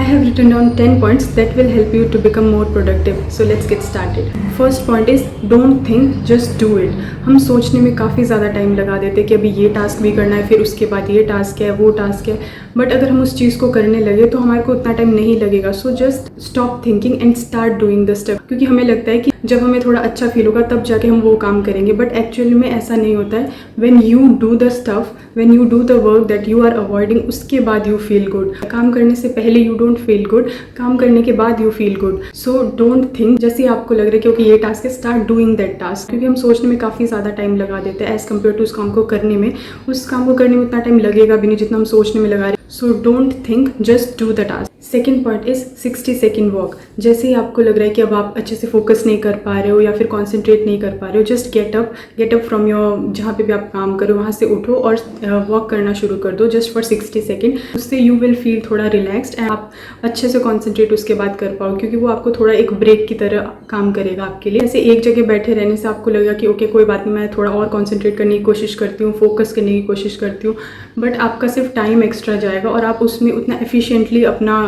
have written down 10 points that will help you to become more productive. So let's get started. First point is don't think, just do it. हम सोचने में काफ़ी ज़्यादा time लगा देते हैं कि अभी ये टास्क भी करना है, फिर उसके बाद ये टास्क है, वो टास्क है, बट अगर हम उस चीज़ को करने लगे तो हमारे को उतना टाइम नहीं लगेगा. So just stop thinking and start doing the step. क्योंकि हमें लगता है कि जब हमें थोड़ा अच्छा फील होगा तब जाके हम वो काम करेंगे, बट एक्चुअली में ऐसा नहीं होता है. When you do the stuff, when you do the work that you are avoiding, उसके बाद यू फील गुड. काम करने से पहले यू डोंट फील गुड, काम करने के बाद you feel good. So don't think. जैसे ही आपको लग रहा है कि ओके ये टास्क है, स्टार्ट डूइंग दैट टास्क. क्योंकि हम सोचने में काफ़ी ज़्यादा टाइम लगा देते हैं एज़ कम्पेयर टू उस काम को करने में. उस काम को करने में उतना टाइम लगेगा भी नहीं जितना हम सोचने में लगा रहे हैं. So don't think, just do the task. Second point is 60 second walk. जैसे ही आपको लग रहा है कि अब आप अच्छे से फोकस नहीं कर पा रहे हो या फिर कॉन्सेंट्रेट नहीं कर पा रहे हो, just get up from your जहाँ पे भी आप काम करो वहाँ से उठो और वॉक करना शुरू कर दो जस्ट फॉर 60 सेकेंड. उससे यू विल फील थोड़ा रिलैक्स्ड एंड आप अच्छे से कॉन्सेंट्रेट उसके बाद कर पाओ, क्योंकि वो आपको थोड़ा एक ब्रेक की तरह काम करेगा आपके लिए. ऐसे एक जगह बैठे रहने से आपको लगेगा कि ओके कोई बात नहीं, मैं थोड़ा और कॉन्सेंट्रेट करने की कोशिश करती हूँ, फोकस करने की कोशिश करती हूँ, बट आपका सिर्फ टाइम एक्स्ट्रा जाएगा और आप उसमें उतना एफिशिएंटली अपना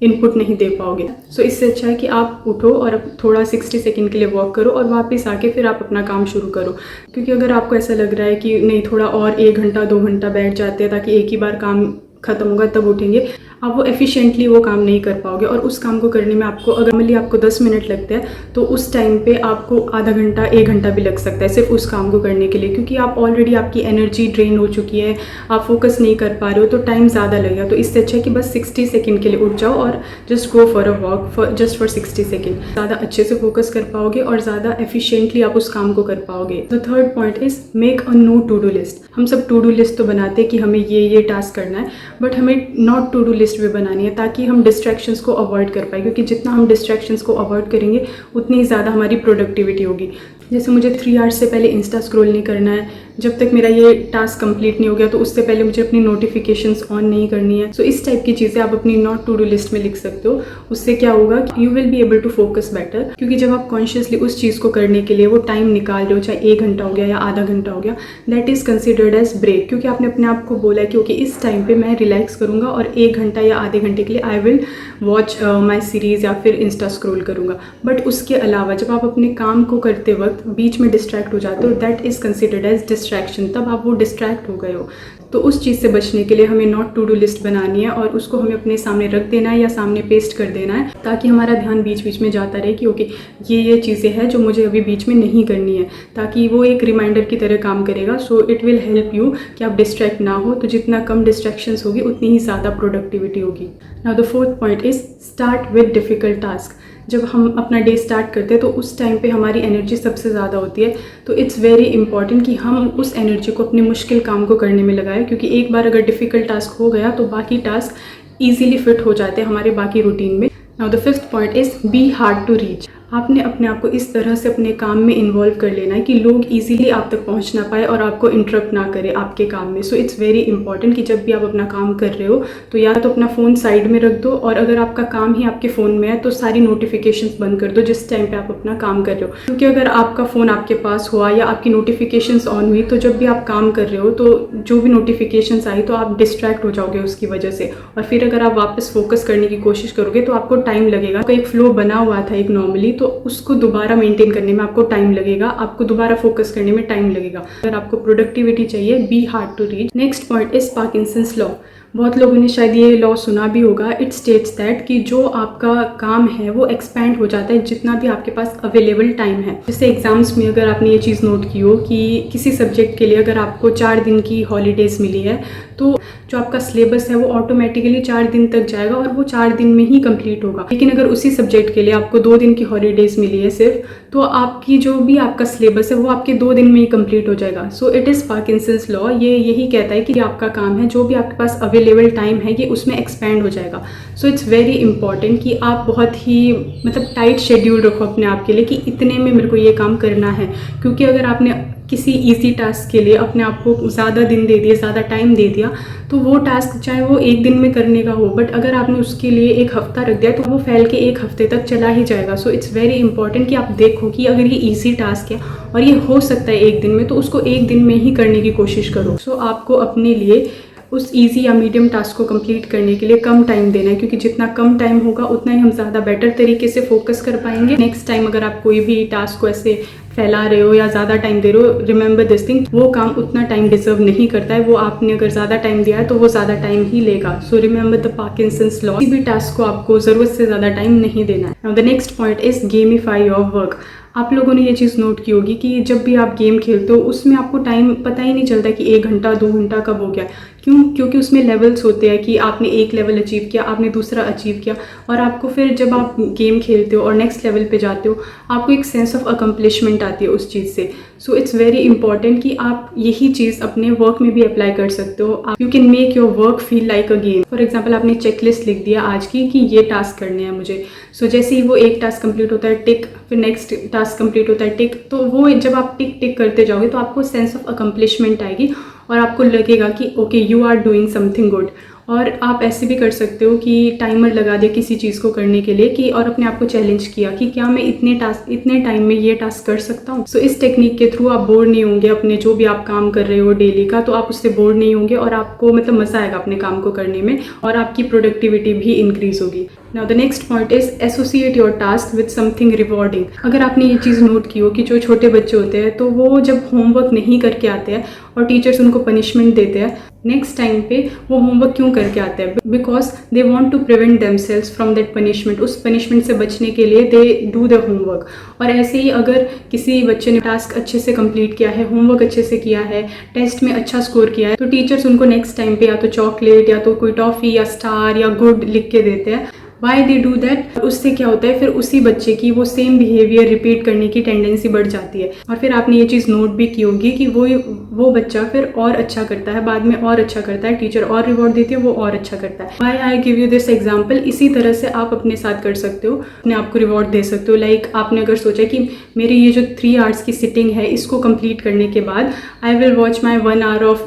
इनपुट नहीं दे पाओगे. सो इससे अच्छा है कि आप उठो और अब थोड़ा 60 सेकेंड के लिए वॉक करो और वापस आके फिर आप अपना काम शुरू करो. क्योंकि अगर आपको ऐसा लग रहा है कि नहीं थोड़ा और 1 घंटा 2 घंटा बैठ जाते हैं ताकि एक ही बार काम खत्म होगा तब उठेंगे, आप वो एफिशिएंटली वो काम नहीं कर पाओगे. और उस काम को करने में आपको अगर नॉर्मली आपको 10 मिनट लगते हैं तो उस टाइम पे आपको आधा घंटा 1 घंटा भी लग सकता है सिर्फ उस काम को करने के लिए. क्योंकि आप ऑलरेडी आपकी एनर्जी ड्रेन हो चुकी है, आप फोकस नहीं कर पा रहे हो, तो टाइम ज़्यादा लगेगा. तो इससे अच्छा है कि बस 60 सेकेंड के लिए उठ जाओ और just go for a walk just for 60 second. ज़्यादा अच्छे से फोकस कर पाओगे और ज़्यादा एफिशिएंटली आप उस काम को कर पाओगे. The third point is make a no to do list. हम सब टू डू लिस्ट तो बनाते हैं कि हमें ये टास्क करना है, बट हमें नॉट टू डू लिस्ट भी बनानी है ताकि हम डिस्ट्रैक्शंस को अवॉइड कर पाए. क्योंकि जितना हम डिस्ट्रैक्शंस को अवॉइड करेंगे उतनी ज़्यादा हमारी प्रोडक्टिविटी होगी. जैसे मुझे 3 आवर्स से पहले इंस्टा स्क्रॉल नहीं करना है, जब तक मेरा ये टास्क कंप्लीट नहीं हो गया तो उससे पहले मुझे अपनी नोटिफिकेशंस ऑन नहीं करनी है. सो इस टाइप की चीज़ें आप अपनी नॉट टू डू लिस्ट में लिख सकते हो. उससे क्या होगा कि you will be able to focus better. क्योंकि जब आप कॉन्शियसली उस चीज़ को करने के लिए वो टाइम निकाल रहे हो, चाहे 1 घंटा हो गया या आधा घंटा हो गया, that is considered as break. क्योंकि आपने अपने आप को बोला है कि ओके इस टाइम पर मैं रिलैक्स करूँगा और 1 घंटा या आधे घंटे के लिए आई विल वॉच माई सीरीज़ या फिर इंस्टा स्क्रॉल करूँगा. बट उसके अलावा जब आप अपने काम को करते वक्त बीच में डिस्ट्रैक्ट हो जाते हो, that is considered as distraction. तब आप वो डिस्ट्रैक्ट हो गए हो. तो उस चीज़ से बचने के लिए हमें नॉट टू डू लिस्ट बनानी है और उसको हमें अपने सामने रख देना है या सामने पेस्ट कर देना है, ताकि हमारा ध्यान बीच बीच में जाता रहे कि ओके ये चीज़ें हैं जो मुझे अभी बीच में नहीं करनी है, ताकि वो एक रिमाइंडर की तरह काम करेगा. So it will help you कि आप डिस्ट्रैक्ट ना हो. तो जितना कम डिस्ट्रैक्शंस होगी उतनी ही ज़्यादा प्रोडक्टिविटी होगी. Now the fourth point is start with difficult task. जब हम अपना डे स्टार्ट करते हैं तो उस टाइम पे हमारी एनर्जी सबसे ज़्यादा होती है. तो इट्स वेरी इंपॉर्टेंट कि हम उस एनर्जी को अपने मुश्किल काम को करने में लगाएं. क्योंकि एक बार अगर डिफ़िकल्ट टास्क हो गया तो बाकी टास्क ईजीली फिट हो जाते हैं हमारे बाकी रूटीन में. Now the fifth point is be hard to reach. आपने अपने आप को इस तरह से अपने काम में इन्वॉल्व कर लेना है कि लोग इजीली आप तक पहुंच ना पाए और आपको इंटरप्ट ना करे आपके काम में. सो इट्स वेरी इंपॉर्टेंट कि जब भी आप अपना काम कर रहे हो तो या तो अपना फ़ोन साइड में रख दो, और अगर आपका काम ही आपके फ़ोन में है तो सारी नोटिफिकेशंस बंद कर दो जिस टाइम पे आप अपना काम कर रहे हो. क्योंकि अगर आपका फ़ोन आपके पास हुआ या आपकी नोटिफिकेशंस ऑन हुई तो जब भी आप काम कर रहे हो तो जो भी नोटिफिकेशंस आई तो आप डिस्ट्रैक्ट हो जाओगे उसकी वजह से. और फिर अगर आप वापस फोकस करने की कोशिश करोगे तो आपको टाइम लगेगा. एक फ्लो बना हुआ था एक नॉर्मली, तो उसको दोबारा मेंटेन करने में आपको टाइम लगेगा, आपको दोबारा फोकस करने में टाइम लगेगा. अगर आपको प्रोडक्टिविटी चाहिए, be hard to reach. Next point is Parkinson's law. बहुत लोगों ने शायद ये लॉ सुना भी होगा. इट स्टेट्स दैट कि जो आपका काम है वो एक्सपैंड हो जाता है जितना भी आपके पास अवेलेबल टाइम है. जैसे एग्जाम्स में अगर आपने ये चीज़ नोट की हो कि किसी सब्जेक्ट के लिए अगर आपको 4 दिन की हॉलीडेज़ मिली है तो जो आपका सिलेबस है वो ऑटोमेटिकली 4 दिन तक जाएगा और वो 4 दिन में ही कंप्लीट होगा. लेकिन अगर उसी सब्जेक्ट के लिए आपको 2 दिन की हॉलीडेज़ मिली है सिर्फ, तो आपकी जो भी आपका सिलेबस है वो आपके 2 दिन में ही कंप्लीट हो जाएगा. So it is Parkinson's law. ये यही कहता है कि आपका काम है, जो भी आपके पास अवेलेबल टाइम है ये उसमें एक्सपैंड हो जाएगा. सो इट्स वेरी इंपॉर्टेंट कि आप बहुत ही टाइट शेड्यूल रखो अपने आप के लिए कि इतने में मेरे को ये काम करना है. क्योंकि अगर आपने किसी इजी टास्क के लिए अपने आप को ज़्यादा दिन दे दिया, ज़्यादा टाइम दे दिया, तो वो टास्क चाहे वो 1 दिन में करने का हो, बट अगर आपने उसके लिए 1 हफ्ता रख दिया तो वो फैल के 1 हफ्ते तक चला ही जाएगा. सो इट्स वेरी इंपॉर्टेंट कि आप देखो कि अगर ये इजी टास्क है और ये हो सकता है 1 दिन में, तो उसको 1 दिन में ही करने की कोशिश करो. सो आपको अपने लिए उस ईजी या मीडियम टास्क को कंप्लीट करने के लिए कम टाइम देना है, क्योंकि जितना कम टाइम होगा उतना ही हम ज़्यादा बेटर तरीके से फोकस कर पाएंगे। नेक्स्ट टाइम अगर आप कोई भी टास्क को ऐसे फैला रहे हो या ज़्यादा टाइम दे रहे हो, रिमेंबर दिस थिंग, वो काम उतना टाइम डिजर्व नहीं करता है। वो आपने अगर ज़्यादा टाइम दिया है तो वो ज़्यादा टाइम ही लेगा। So remember the Parkinson's law, किसी भी टास्क को आपको ज़रूरत से ज़्यादा टाइम नहीं देना है। Now the next point is gamify your work. आप लोगों ने ये चीज़ नोट की होगी कि जब भी आप गेम खेलते हो उसमें आपको टाइम पता ही नहीं चलता कि 1 घंटा 2 घंटा कब हो गया। क्यों? क्योंकि उसमें लेवल्स होते हैं कि आपने एक लेवल अचीव किया, आपने दूसरा अचीव किया, और आपको फिर जब आप गेम खेलते हो और नेक्स्ट लेवल पे जाते हो आपको एक सेंस ऑफ अकम्पलिशमेंट आती है उस चीज़ से। सो इट्स वेरी इंपॉर्टेंट कि आप यही चीज़ अपने वर्क में भी अप्लाई कर सकते हो। You can make your work feel like a game. For example आपने चेकलिस्ट लिख दिया आज की कि ये टास्क करने हैं मुझे। सो जैसे ही वो एक टास्क कंप्लीट होता है टिक, फिर नेक्स्ट टास्क कंप्लीट होता है टिक, तो वो जब आप टिक टिक करते जाओगे तो आपको सेंस ऑफ अकम्पलिशमेंट आएगी और आपको लगेगा कि okay you are doing something good. और आप ऐसे भी कर सकते हो कि टाइमर लगा दिया किसी चीज़ को करने के लिए कि, और अपने आप को चैलेंज किया कि क्या मैं इतने टाइम में ये टास्क कर सकता हूँ। सो इस टेक्निक के थ्रू आप बोर नहीं होंगे अपने जो भी आप काम कर रहे हो डेली का, तो आप उससे बोर नहीं होंगे और आपको मतलब मज़ा आएगा अपने काम को करने में और आपकी प्रोडक्टिविटी भी इंक्रीज होगी। Now the next point is associate your task with something rewarding. अगर आपने ये चीज़ नोट की हो कि जो छोटे बच्चे होते हैं तो वो जब होमवर्क नहीं करके आते हैं और टीचर्स उनको पनिशमेंट देते हैं, नेक्स्ट टाइम पे वो होमवर्क क्यों करके आते हैं? Because they want to prevent themselves from that punishment. उस पनिशमेंट से बचने के लिए दे डू द होमवर्क। और ऐसे ही अगर किसी बच्चे ने टास्क अच्छे से कंप्लीट किया है, होमवर्क अच्छे से किया है, टेस्ट में अच्छा स्कोर किया है, तो टीचर्स उनको नेक्स्ट टाइम पे या तो चॉकलेट या तो कोई टॉफ़ी या स्टार या गुड लिख के देते हैं। Why they do that? उससे क्या होता है, फिर उसी बच्चे की वो सेम बिहेवियर रिपीट करने की टेंडेंसी बढ़ जाती है। और फिर आपने ये चीज़ नोट भी की होगी कि वो बच्चा फिर और अच्छा करता है, बाद में और अच्छा करता है, टीचर और रिवॉर्ड देती है, वो और अच्छा करता है। Why I give you this example? इसी तरह से आप अपने साथ कर सकते हो, अपने आप को रिवॉर्ड दे सकते हो। लाइक आपने अगर सोचा कि मेरी ये जो 3 आवर्स की सिटिंग है इसको कंप्लीट करने के बाद आई will watch my 1 hour of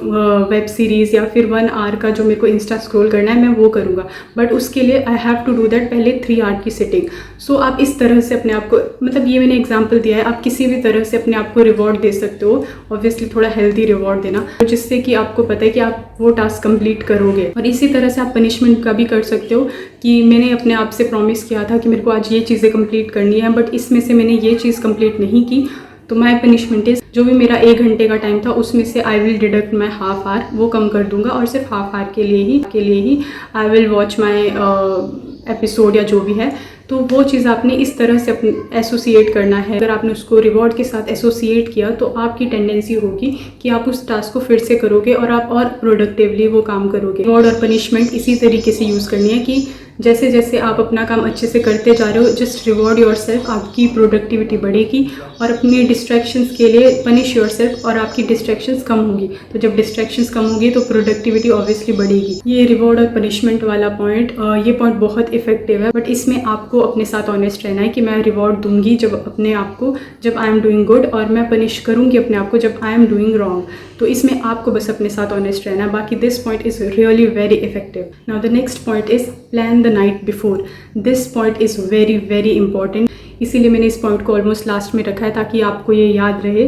web series या फिर 1 आवर का जो मेरे को इंस्टा स्क्रॉल करना है मैं वो करूँगा, बट उसके लिए I have to do that पहले 3 आवर की सिटिंग। सो आप इस तरह से अपने आप को, मतलब ये मैंने एग्जांपल दिया है, आप किसी भी तरह से अपने आप को रिवॉर्ड दे सकते हो। ऑब्वियसली थोड़ा हेल्दी रिवॉर्ड देना जिससे कि आपको पता है कि आप वो टास्क कंप्लीट करोगे। और इसी तरह से आप पनिशमेंट का भी कर सकते हो कि मैंने अपने आप से प्रॉमिस किया था कि मेरे को आज ये चीज़ें कंप्लीट करनी है, बट इसमें से मैंने ये चीज़ कंप्लीट नहीं की, तो माई पनिशमेंट इज जो भी मेरा 1 घंटे का टाइम था उसमें से I will deduct my half hour, वो कम कर दूंगा और सिर्फ हाफ आवर के लिए ही I will watch my episode या जो भी है। तो वो चीज़ आपने इस तरह से अपने एसोसिएट करना है। अगर आपने उसको रिवॉर्ड के साथ एसोसिएट किया तो आपकी टेंडेंसी होगी कि आप उस टास्क को फिर से करोगे और आप और प्रोडक्टिवली वो काम करोगे। रिवॉर्ड और पनिशमेंट इसी तरीके से यूज़ करनी है कि जैसे जैसे आप अपना काम अच्छे से करते जा रहे हो, जस्ट रिवॉर्ड योरसेल्फ, आपकी प्रोडक्टिविटी बढ़ेगी। और अपने डिस्ट्रैक्शंस के लिए पनिश योरसेल्फ और आपकी डिस्ट्रैक्शंस कम होगी। तो जब डिस्ट्रैक्शंस कम होगी तो प्रोडक्टिविटी ऑब्वियसली बढ़ेगी। ये रिवॉर्ड और पनिशमेंट वाला पॉइंट, ये पॉइंट बहुत इफेक्टिव है, बट इसमें आपको अपने साथ ऑनेस्ट रहना है कि मैं रिवॉर्ड दूंगी जब अपने आप को, जब आई एम डूइंग गुड, और मैं पनिश करूंगी अपने आप को जब आई एम डूइंग रॉन्ग। तो इसमें आपको बस अपने साथ ऑनेस्ट रहना है। बाकी this point is really very effective. Now the next point is plan the night before. This point is very very important, इसीलिए मैंने इस पॉइंट को ऑलमोस्ट लास्ट में रखा है ताकि आपको ये याद रहे।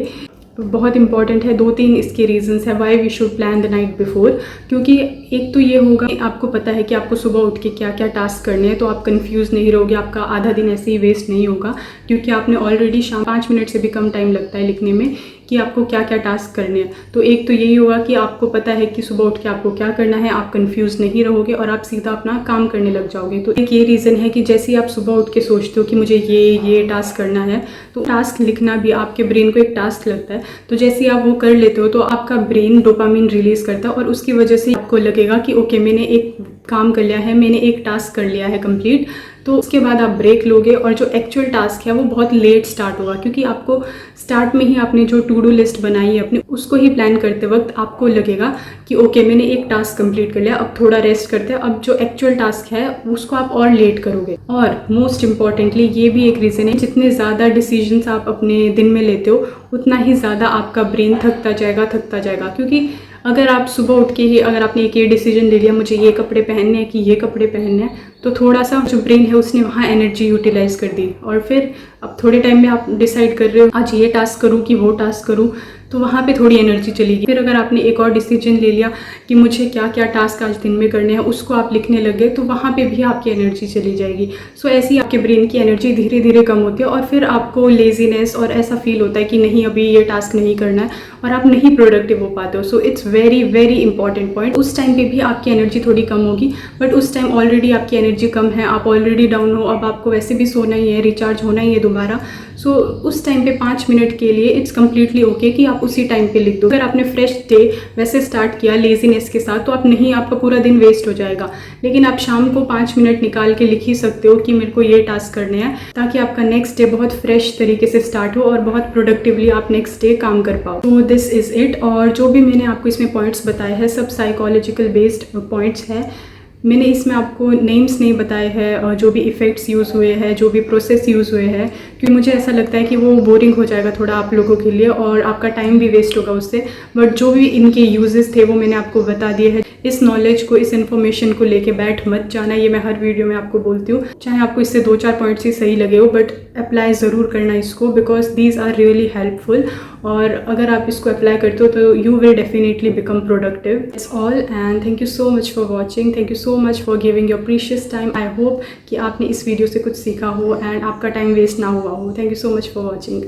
बहुत इंपॉर्टेंट है। 2-3 इसके रीजंस है why we should plan the night before. क्योंकि एक तो ये होगा कि आपको पता है कि आपको सुबह उठ के क्या क्या टास्क करने हैं, तो आप कंफ्यूज नहीं रहोगे, आपका आधा दिन ऐसे ही वेस्ट नहीं होगा, क्योंकि आपने ऑलरेडी शाम 5 मिनट से भी कम टाइम लगता है लिखने में कि आपको क्या क्या टास्क करने हैं। तो एक तो यही होगा कि आपको पता है कि सुबह उठ के आपको क्या करना है, आप कंफ्यूज नहीं रहोगे और आप सीधा अपना काम करने लग जाओगे। तो एक ये रीज़न है कि जैसे ही आप सुबह उठ के सोचते हो कि मुझे ये टास्क करना है, तो टास्क लिखना भी आपके ब्रेन को एक टास्क लगता है। तो जैसे ही आप वो कर लेते हो तो आपका ब्रेन डोपामिन रिलीज करता है और उसकी वजह से आपको लगेगा कि ओके मैंने एक काम कर लिया है, मैंने एक टास्क कर लिया है कंप्लीट। तो उसके बाद आप ब्रेक लोगे और जो एक्चुअल टास्क है वो बहुत लेट स्टार्ट होगा, क्योंकि आपको स्टार्ट में ही आपने जो टू डू लिस्ट बनाई है अपनी, उसको ही प्लान करते वक्त आपको लगेगा कि ओके मैंने एक टास्क कंप्लीट कर लिया, अब थोड़ा रेस्ट करते हैं, अब जो एक्चुअल टास्क है उसको आप और लेट करोगे। और मोस्ट इम्पॉर्टेंटली ये भी एक रीज़न है, जितने ज़्यादा डिसीजंस आप अपने दिन में लेते हो उतना ही ज़्यादा आपका ब्रेन थकता जाएगा। क्योंकि अगर आप सुबह उठ के ही अगर आपने एक ये डिसीजन ले लिया मुझे ये कपड़े पहनने हैं कि ये कपड़े पहनने हैं, तो थोड़ा सा जो ब्रेन है उसने वहाँ एनर्जी यूटिलाइज कर दी और फिर अब थोड़े टाइम में आप डिसाइड कर रहे हो आज ये टास्क करूँ कि वो टास्क करूँ, तो वहाँ पे थोड़ी एनर्जी चलेगी। फिर अगर आपने एक और डिसीजन ले लिया कि मुझे क्या क्या टास्क आज दिन में करने हैं, उसको आप लिखने लग गए, तो वहाँ पे भी आपकी एनर्जी चली जाएगी। सो ऐसे ही आपके ब्रेन की एनर्जी धीरे धीरे कम होती है और फिर आपको लेजीनेस और ऐसा फील होता है कि नहीं अभी ये टास्क नहीं करना है और आप नहीं प्रोडक्टिव हो पाते हो। So it's very very important point. उस टाइम पे भी आपकी एनर्जी थोड़ी कम होगी, बट उस टाइम ऑलरेडी आपकी एनर्जी कम है, आप ऑलरेडी डाउन हो, अब आपको वैसे भी सोना ही है, रिचार्ज होना ही है दोबारा। सो उस टाइम पे 5 मिनट के लिए इट्स कम्प्लीटली ओके कि आप उसी टाइम पे लिख दो। अगर आपने फ्रेश डे वैसे स्टार्ट किया लेजीनेस के साथ तो आप नहीं, आपका पूरा दिन वेस्ट हो जाएगा। लेकिन आप शाम को 5 मिनट निकाल के लिख ही सकते हो कि मेरे को ये टास्क करने हैं, ताकि आपका नेक्स्ट डे बहुत फ्रेश तरीके से स्टार्ट हो और बहुत प्रोडक्टिवली आप नेक्स्ट डे काम कर पाओ। तो दिस इज़ इट। और जो भी मैंने आपको इसमें पॉइंट्स बताए हैं सब साइकोलॉजिकल बेस्ड पॉइंट्स हैं। मैंने इसमें आपको नेम्स नहीं बताए हैं, जो भी इफ़ेक्ट्स यूज़ हुए हैं, जो भी प्रोसेस यूज़ हुए हैं, क्योंकि मुझे ऐसा लगता है कि वो बोरिंग हो जाएगा थोड़ा आप लोगों के लिए और आपका टाइम भी वेस्ट होगा उससे। बट जो भी इनके यूजेस थे वो मैंने आपको बता दिए हैं। इस नॉलेज को, इस इन्फॉर्मेशन को लेके बैठ मत जाना, ये मैं हर वीडियो में आपको बोलती हूँ। चाहे आपको इससे 2-4 पॉइंट्स ही सही लगे हो, बट अप्लाई ज़रूर करना इसको, because these are really helpful. और अगर आप इसको अप्लाई करते हो तो you will definitely become productive. It's all and thank you so much for watching, thank you so much for giving your precious time. I hope कि आपने इस वीडियो से कुछ सीखा हो एंड आपका टाइम वेस्ट ना हुआ हो। Thank you so much for watching.